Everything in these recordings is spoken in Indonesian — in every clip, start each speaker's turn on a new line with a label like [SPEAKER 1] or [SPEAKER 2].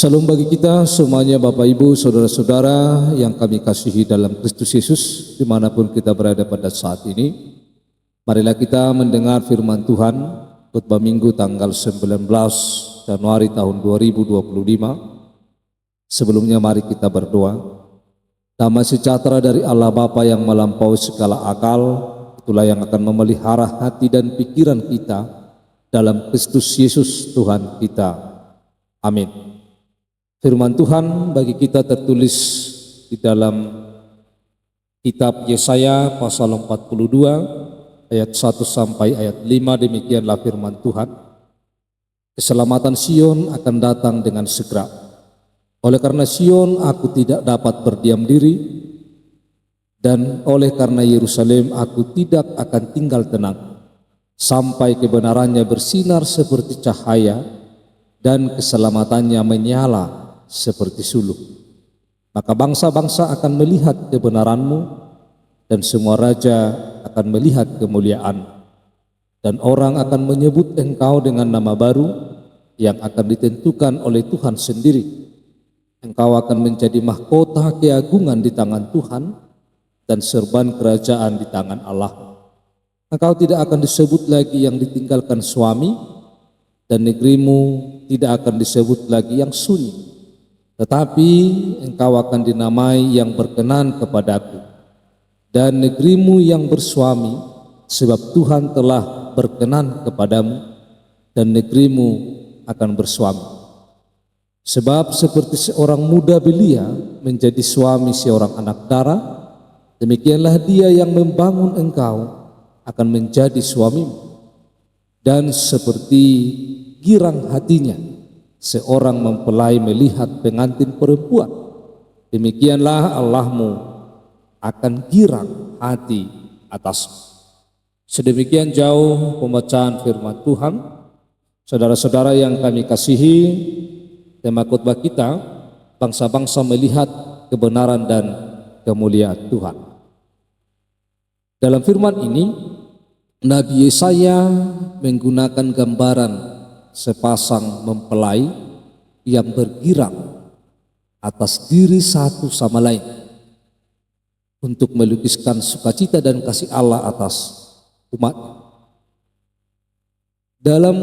[SPEAKER 1] Salam bagi kita semuanya, Bapak Ibu, Saudara-saudara yang kami kasihi dalam Kristus Yesus, dimanapun kita berada pada saat ini. Marilah kita mendengar firman Tuhan, khotbah Minggu tanggal 19 Januari tahun 2025. Sebelumnya mari kita berdoa. Damai sejahtera dari Allah Bapa yang melampaui segala akal, itulah yang akan memelihara hati dan pikiran kita dalam Kristus Yesus Tuhan kita. Amin. Firman Tuhan bagi kita tertulis di dalam kitab Yesaya pasal 42 ayat 1 sampai ayat 5. Demikianlah firman Tuhan. Keselamatan Sion akan datang dengan segera. Oleh karena Sion aku tidak dapat berdiam diri, dan oleh karena Yerusalem aku tidak akan tinggal tenang sampai kebenarannya bersinar seperti cahaya dan keselamatannya menyala seperti suluh. Maka bangsa-bangsa akan melihat kebenaranmu, dan semua raja akan melihat kemuliaan, dan orang akan menyebut engkau dengan nama baru yang akan ditentukan oleh Tuhan sendiri. Engkau akan menjadi mahkota keagungan di tangan Tuhan dan serban kerajaan di tangan Allah. Engkau tidak akan disebut lagi yang ditinggalkan suami, dan negerimu tidak akan disebut lagi yang sunyi, tetapi engkau akan dinamai yang berkenan kepadaku, dan negerimu yang bersuami, sebab Tuhan telah berkenan kepadamu, dan negerimu akan bersuami. Sebab seperti seorang muda belia menjadi suami seorang anak dara, demikianlah dia yang membangun engkau akan menjadi suamimu. Dan seperti girang hatinya seorang mempelai melihat pengantin perempuan, demikianlah Allahmu akan girang hati atasmu. Sedemikian jauh pembacaan firman Tuhan. Saudara-saudara yang kami kasihi, tema khotbah kita, bangsa-bangsa melihat kebenaran dan kemuliaan Tuhan. Dalam firman ini, Nabi Yesaya menggunakan gambaran sepasang mempelai yang bergirang atas diri satu sama lain untuk melukiskan sukacita dan kasih Allah atas umat. Dalam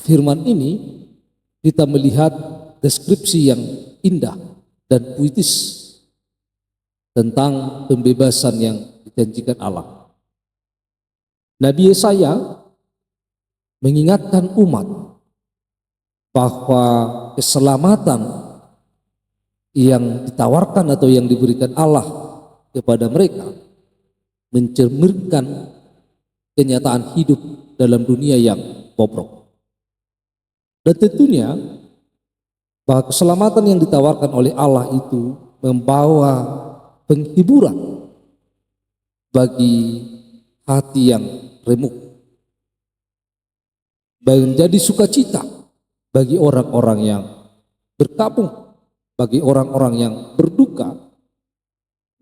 [SPEAKER 1] firman ini kita melihat deskripsi yang indah dan puitis tentang pembebasan yang dijanjikan Allah. Nabi Yesaya mengingatkan umat bahwa keselamatan yang ditawarkan atau yang diberikan Allah kepada mereka mencerminkan kenyataan hidup dalam dunia yang bobrok. Dan tentunya bahwa keselamatan yang ditawarkan oleh Allah itu membawa penghiburan bagi hati yang remuk, menjadi sukacita bagi orang-orang yang berkabung, bagi orang-orang yang berduka,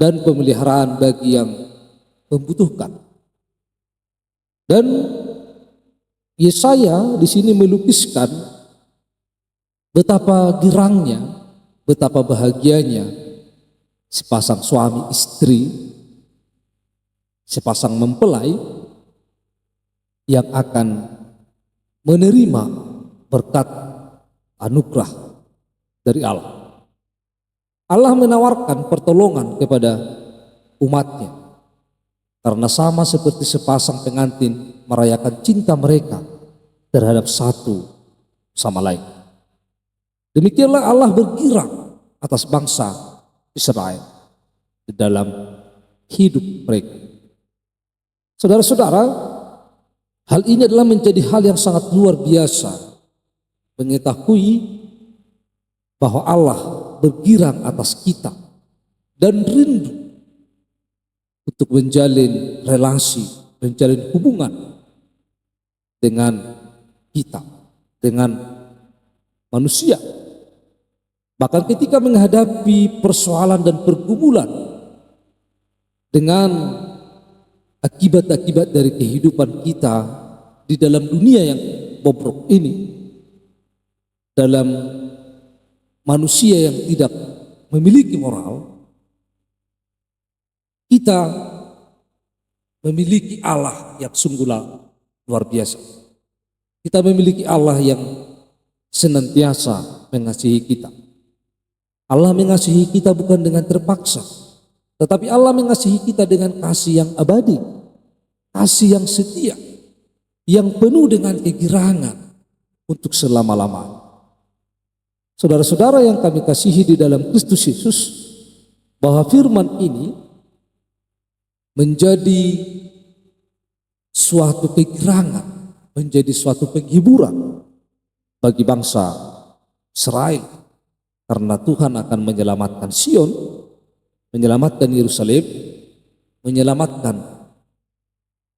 [SPEAKER 1] dan pemeliharaan bagi yang membutuhkan. Dan Yesaya di sini melukiskan betapa girangnya, betapa bahagianya sepasang suami istri, sepasang mempelai yang akan menerima berkat anugerah dari Allah. Allah menawarkan pertolongan kepada umatnya, karena sama seperti sepasang pengantin merayakan cinta mereka terhadap satu sama lain. Demikianlah Allah bergirang atas bangsa Israel di dalam hidup mereka. Saudara-saudara, hal ini adalah menjadi hal yang sangat luar biasa, mengetahui bahwa Allah bergirang atas kita dan rindu untuk menjalin relasi, menjalin hubungan dengan kita, dengan manusia. Bahkan ketika menghadapi persoalan dan pergumulan dengan akibat-akibat dari kehidupan kita di dalam dunia yang bobrok ini, dalam manusia yang tidak memiliki moral, kita memiliki Allah yang sungguh luar biasa. Kita memiliki Allah yang senantiasa mengasihi kita. Allah mengasihi kita bukan dengan terpaksa, tetapi Allah mengasihi kita dengan kasih yang abadi, kasih yang setia, yang penuh dengan kegirangan untuk selama-lamanya. Saudara-saudara yang kami kasihi di dalam Kristus Yesus, bahwa firman ini menjadi suatu kegirangan, menjadi suatu penghiburan bagi bangsa Israel, karena Tuhan akan menyelamatkan Sion, menyelamatkan Yerusalem, menyelamatkan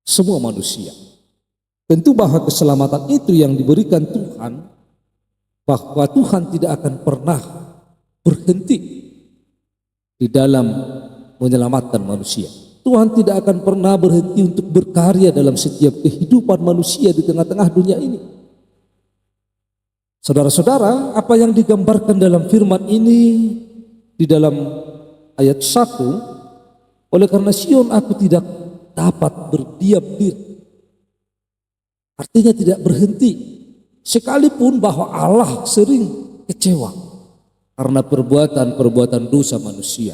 [SPEAKER 1] semua manusia. Tentu bahwa keselamatan itu yang diberikan Tuhan, bahwa Tuhan tidak akan pernah berhenti di dalam menyelamatkan manusia. Tuhan tidak akan pernah berhenti untuk berkarya dalam setiap kehidupan manusia di tengah-tengah dunia ini. Saudara-saudara, apa yang digambarkan dalam firman ini di dalam ayat 1, oleh karena Sion aku tidak dapat berdiam diri. Artinya tidak berhenti. Sekalipun bahwa Allah sering kecewa karena perbuatan-perbuatan dosa manusia.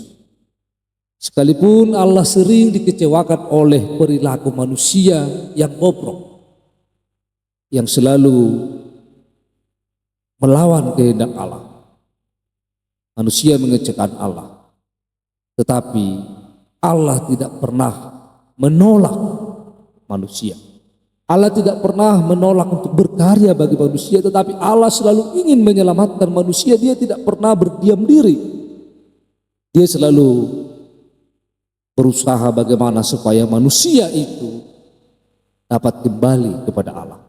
[SPEAKER 1] Sekalipun Allah sering dikecewakan oleh perilaku manusia yang bobrok, yang selalu melawan kehendak Allah. Manusia mengecewakan Allah, tetapi Allah tidak pernah menolak manusia. Allah tidak pernah menolak untuk berkarya bagi manusia, tetapi Allah selalu ingin menyelamatkan manusia. Dia tidak pernah berdiam diri. Dia selalu berusaha bagaimana supaya manusia itu dapat kembali kepada Allah,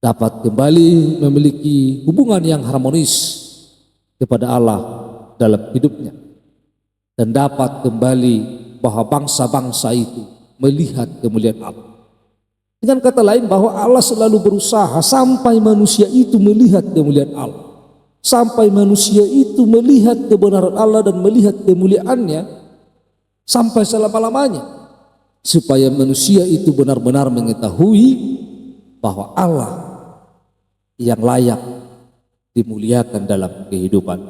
[SPEAKER 1] dapat kembali memiliki hubungan yang harmonis kepada Allah dalam hidupnya, dan dapat kembali bahwa bangsa-bangsa itu melihat kemuliaan Allah. Dengan kata lain, bahwa Allah selalu berusaha sampai manusia itu melihat kemuliaan Allah, sampai manusia itu melihat kebenaran Allah dan melihat kemuliaannya sampai selama-lamanya, supaya manusia itu benar-benar mengetahui bahwa Allah yang layak dimuliakan dalam kehidupan.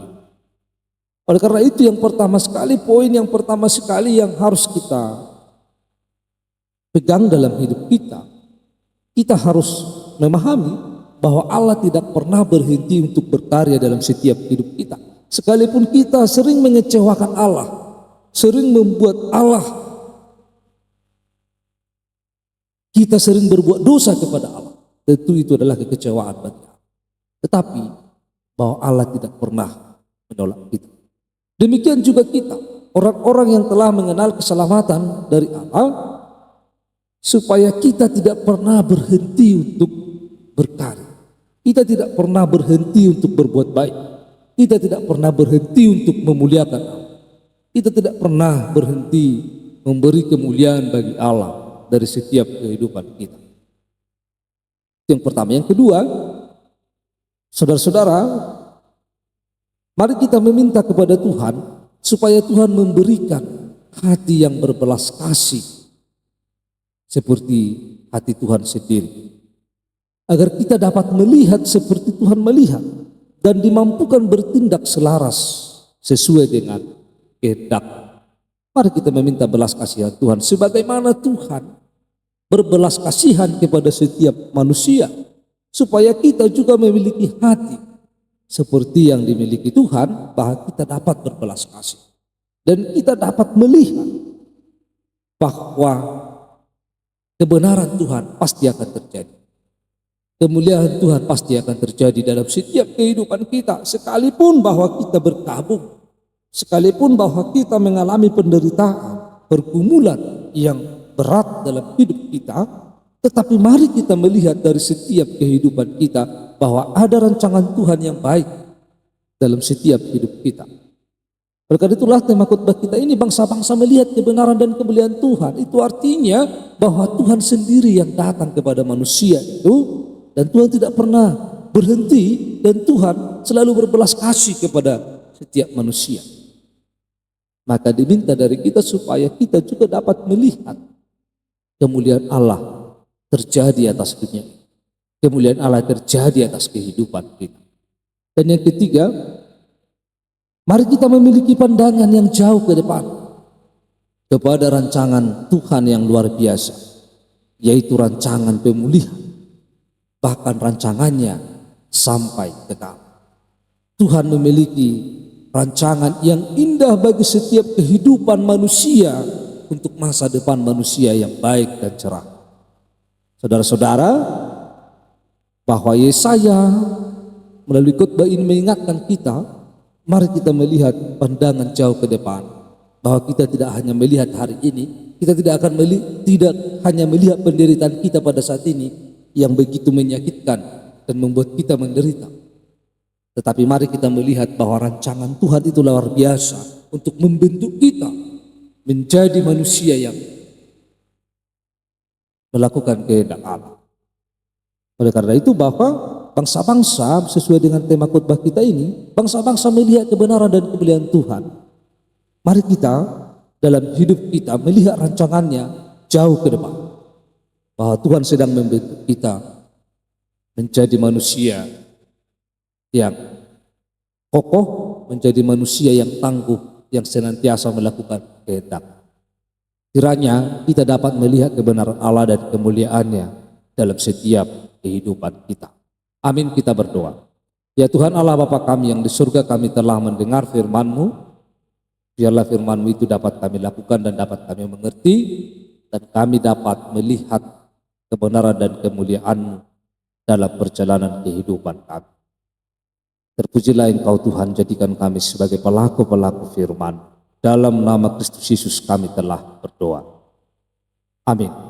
[SPEAKER 1] Oleh karena itu, yang pertama sekali, poin yang pertama sekali yang harus kita pegang dalam hidup kita, kita harus memahami bahwa Allah tidak pernah berhenti untuk berkarya dalam setiap hidup kita. Sekalipun kita sering mengecewakan Allah, sering membuat Allah, kita sering berbuat dosa kepada Allah, tentu itu adalah kekecewaan bagi Allah. Tetapi bahwa Allah tidak pernah menolak kita. Demikian juga kita, orang-orang yang telah mengenal keselamatan dari Allah, supaya kita tidak pernah berhenti untuk berkarya. Kita tidak pernah berhenti untuk berbuat baik. Kita tidak pernah berhenti untuk memuliakan Allah. Kita tidak pernah berhenti memberi kemuliaan bagi Allah dari setiap kehidupan kita. Yang pertama. Yang kedua, saudara-saudara, mari kita meminta kepada Tuhan supaya Tuhan memberikan hati yang berbelas kasih seperti hati Tuhan sendiri, agar kita dapat melihat seperti Tuhan melihat dan dimampukan bertindak selaras sesuai dengan kehendak. Mari kita meminta belas kasihan Tuhan sebagaimana Tuhan berbelas kasihan kepada setiap manusia, supaya kita juga memiliki hati seperti yang dimiliki Tuhan, bahwa kita dapat berbelas kasih dan kita dapat melihat bahwa kebenaran Tuhan pasti akan terjadi. Kemuliaan Tuhan pasti akan terjadi dalam setiap kehidupan kita. Sekalipun bahwa kita berkabung, sekalipun bahwa kita mengalami penderitaan, pergumulan yang berat dalam hidup kita, tetapi mari kita melihat dari setiap kehidupan kita bahwa ada rancangan Tuhan yang baik dalam setiap hidup kita. Oleh karena itulah tema khotbah kita ini, bangsa-bangsa melihat kebenaran dan kemuliaan Tuhan. Itu artinya bahwa Tuhan sendiri yang datang kepada manusia itu, dan Tuhan tidak pernah berhenti dan Tuhan selalu berbelas kasih kepada setiap manusia. Maka diminta dari kita supaya kita juga dapat melihat kemuliaan Allah terjadi atas dunia. Kemuliaan Allah terjadi atas kehidupan kita. Dan yang ketiga, mari kita memiliki pandangan yang jauh ke depan kepada rancangan Tuhan yang luar biasa, yaitu rancangan pemulihan, bahkan rancangannya sampai kekal. Tuhan memiliki rancangan yang indah bagi setiap kehidupan manusia untuk masa depan manusia yang baik dan cerah. Saudara-saudara, bahwa Yesaya melalui khotbah ini mengingatkan kita, mari kita melihat pandangan jauh ke depan, bahwa kita tidak hanya melihat hari ini, kita tidak hanya melihat penderitaan kita pada saat ini yang begitu menyakitkan dan membuat kita menderita. Tetapi mari kita melihat bahwa rancangan Tuhan itu luar biasa untuk membentuk kita menjadi manusia yang melakukan kehendak Allah. Oleh karena itu bahwa bangsa-bangsa sesuai dengan tema khotbah kita ini, bangsa-bangsa melihat kebenaran dan kemuliaan Tuhan. Mari kita dalam hidup kita melihat rancangannya jauh ke depan. Bahwa Tuhan sedang membentuk kita menjadi manusia yang kokoh, menjadi manusia yang tangguh, yang senantiasa melakukan kehendak. Kiranya kita dapat melihat kebenaran Allah dan kemuliaannya dalam setiap kehidupan kita. Amin, kita berdoa. Ya Tuhan Allah Bapa kami yang di surga, kami telah mendengar firman-Mu. Biarlah firman-Mu itu dapat kami lakukan dan dapat kami mengerti, dan kami dapat melihat kebenaran dan kemuliaan-Mu dalam perjalanan kehidupan kami. Terpujilah Engkau Tuhan, jadikan kami sebagai pelaku-pelaku firman. Dalam nama Kristus Yesus kami telah berdoa. Amin.